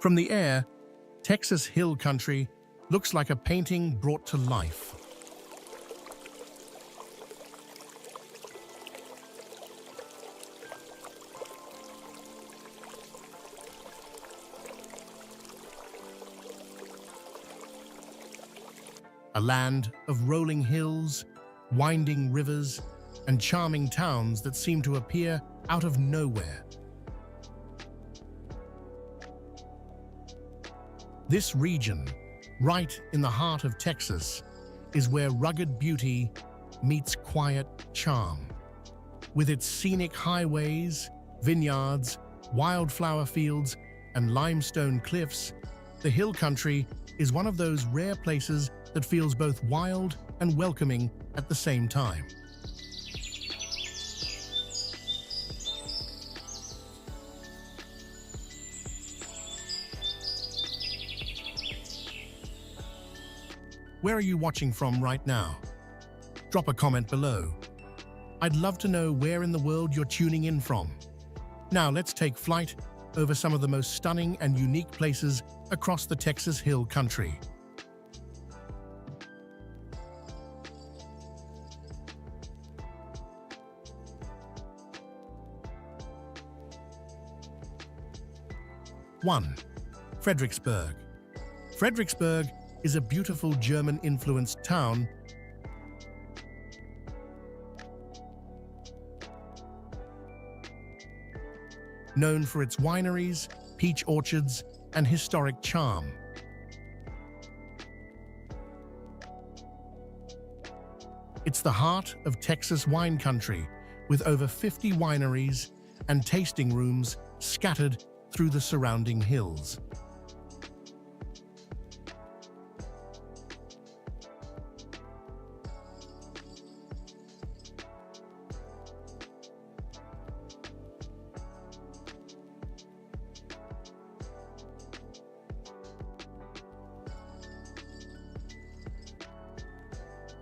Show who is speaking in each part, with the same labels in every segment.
Speaker 1: From the air, Texas hill country looks like a painting brought to life. A land of rolling hills, winding rivers, and charming towns that seem to appear out of nowhere. This region, right in the heart of Texas, is where rugged beauty meets quiet charm. With its scenic highways, vineyards, wildflower fields, and limestone cliffs, the hill country is one of those rare places that feels both wild and welcoming at the same time. Where are you watching from right now? Drop a comment below. I'd love to know where in the world you're tuning in from. Now let's take flight over some of the most stunning and unique places across the Texas Hill Country. One, Fredericksburg. Fredericksburg is a beautiful German-influenced town known for its wineries, peach orchards, and historic charm. It's the heart of Texas wine country, with over 50 wineries and tasting rooms scattered through the surrounding hills.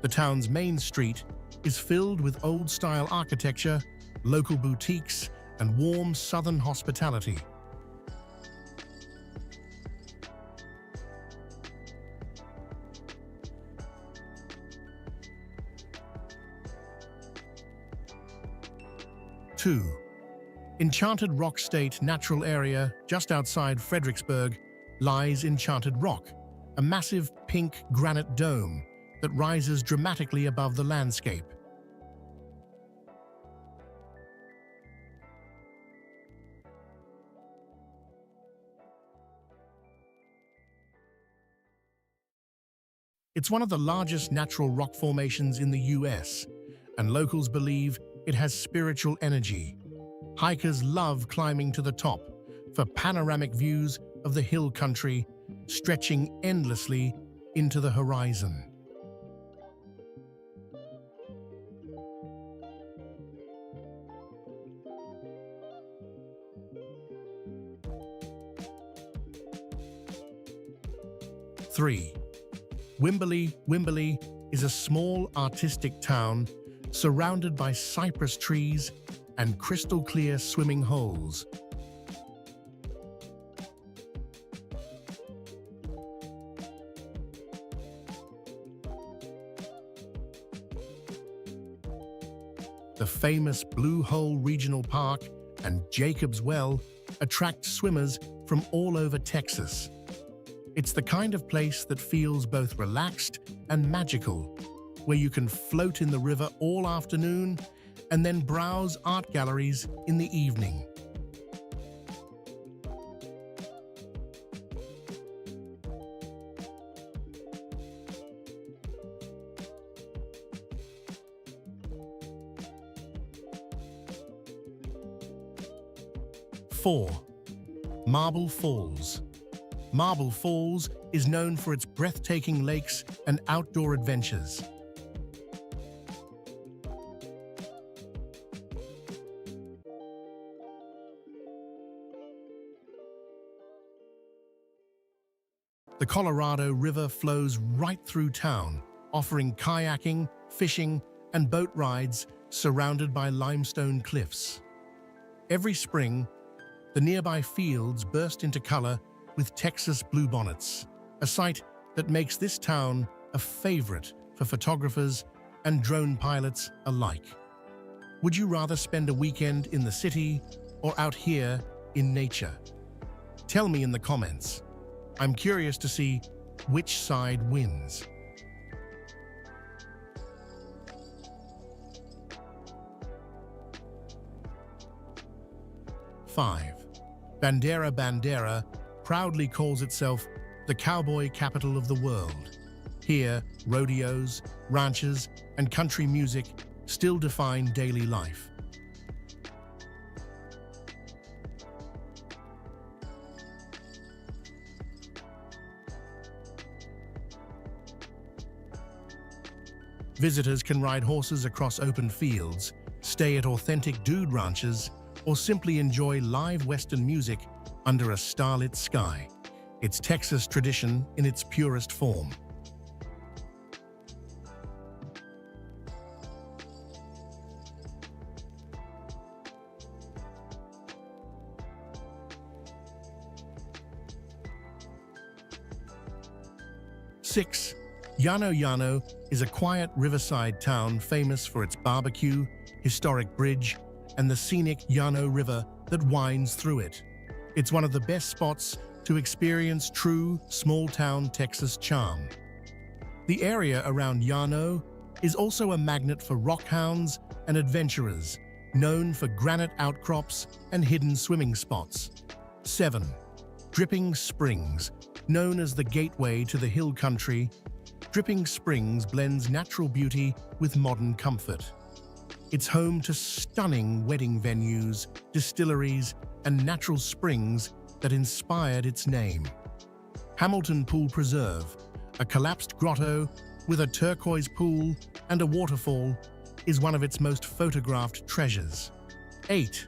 Speaker 1: The town's main street is filled with old-style architecture, local boutiques, and warm southern hospitality. Two, Enchanted Rock State Natural Area just outside Fredericksburg lies Enchanted Rock, a massive pink granite dome that rises dramatically above the landscape. It's one of the largest natural rock formations in the US, and locals believe it has spiritual energy. Hikers love climbing to the top for panoramic views of the hill country stretching endlessly into the horizon. Three, Wimberley is a small artistic town surrounded by cypress trees and crystal-clear swimming holes. The famous Blue Hole Regional Park and Jacob's Well attract swimmers from all over Texas. It's the kind of place that feels both relaxed and magical, where you can float in the river all afternoon and then browse art galleries in the evening. Four, Marble Falls. Marble Falls is known for its breathtaking lakes and outdoor adventures. The Colorado River flows right through town, offering kayaking, fishing, and boat rides surrounded by limestone cliffs. Every spring, the nearby fields burst into color with Texas bluebonnets, a sight that makes this town a favorite for photographers and drone pilots alike. Would you rather spend a weekend in the city or out here in nature? Tell me in the comments. I'm curious to see which side wins. 5. Bandera proudly calls itself the cowboy capital of the world. Here, rodeos, ranches, and country music still define daily life. Visitors can ride horses across open fields, stay at authentic dude ranches, or simply enjoy live Western music under a starlit sky. It's Texas tradition in its purest form. Six, Llano is a quiet riverside town famous for its barbecue, historic bridge, and the scenic Llano River that winds through it. It's one of the best spots to experience true small-town Texas charm. The area around Llano is also a magnet for rockhounds and adventurers, known for granite outcrops and hidden swimming spots. 7. Dripping Springs, known as the gateway to the hill country, Dripping Springs blends natural beauty with modern comfort. It's home to stunning wedding venues, distilleries, and natural springs that inspired its name. Hamilton Pool Preserve, a collapsed grotto with a turquoise pool and a waterfall, is one of its most photographed treasures. 8.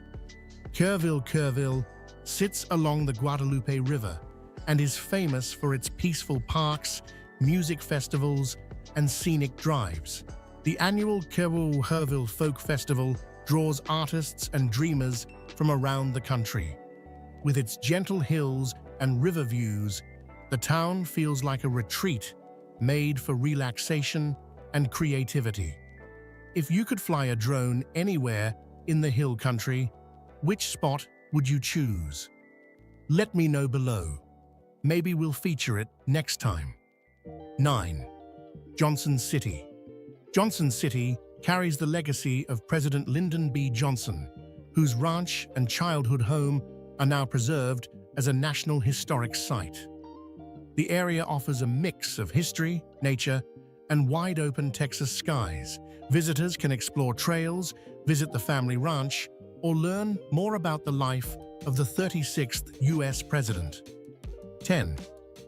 Speaker 1: Kerrville sits along the Guadalupe River and is famous for its peaceful parks, music festivals, and scenic drives. The annual Kerrville Folk Festival draws artists and dreamers from around the country. With its gentle hills and river views, the town feels like a retreat made for relaxation and creativity. If you could fly a drone anywhere in the hill country, which spot would you choose? Let me know below. Maybe we'll feature it next time. 9. Johnson City. Johnson City carries the legacy of President Lyndon B. Johnson, whose ranch and childhood home are now preserved as a National Historic Site. The area offers a mix of history, nature, and wide-open Texas skies. Visitors can explore trails, visit the family ranch, or learn more about the life of the 36th U.S. President. 10.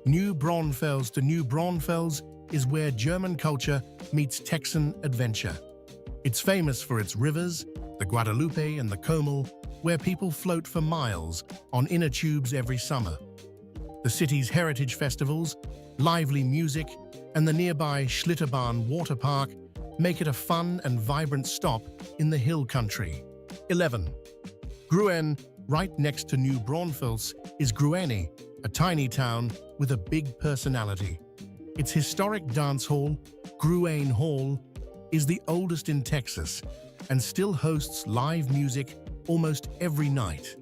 Speaker 1: New Braunfels. The New Braunfels is where German culture meets Texan adventure. It's famous for its rivers, the Guadalupe and the Comel, where people float for miles on inner tubes every summer. The city's heritage festivals, lively music, and the nearby Schlitterbahn water park make it a fun and vibrant stop in the hill country. 11. Gruene. Right next to New Braunfels is Gruene, a tiny town with a big personality. Its historic dance hall, Gruene Hall, is the oldest in Texas and still hosts live music almost every night.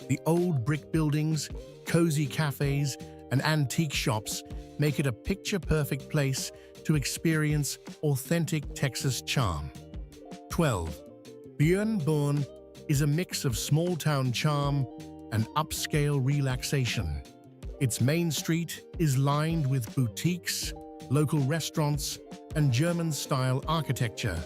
Speaker 1: The old brick buildings, cozy cafes, and antique shops make it a picture-perfect place to experience authentic Texas charm. 12. Boerne is a mix of small-town charm and upscale relaxation. Its main street is lined with boutiques, local restaurants, and German-style architecture.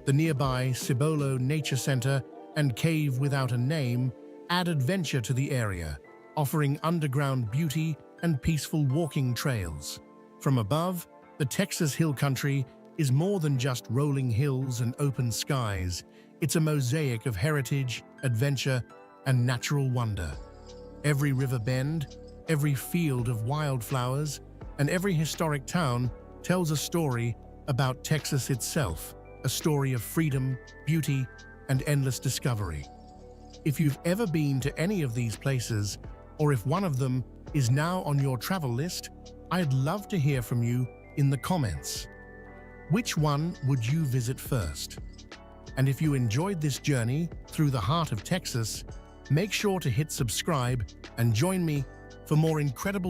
Speaker 1: The nearby Cibolo Nature Center and Cave Without a Name add adventure to the area, offering underground beauty and peaceful walking trails. From above, the Texas Hill Country is more than just rolling hills and open skies. It's a mosaic of heritage, adventure, and natural wonder. Every river bend, every field of wildflowers, and every historic town tells a story about Texas itself, a story of freedom, beauty, and endless discovery. If you've ever been to any of these places, Or if one of them is now on your travel list, I'd love to hear from you in the comments. Which one would you visit first? And if you enjoyed this journey through the heart of Texas, make sure to hit subscribe and join me for more incredible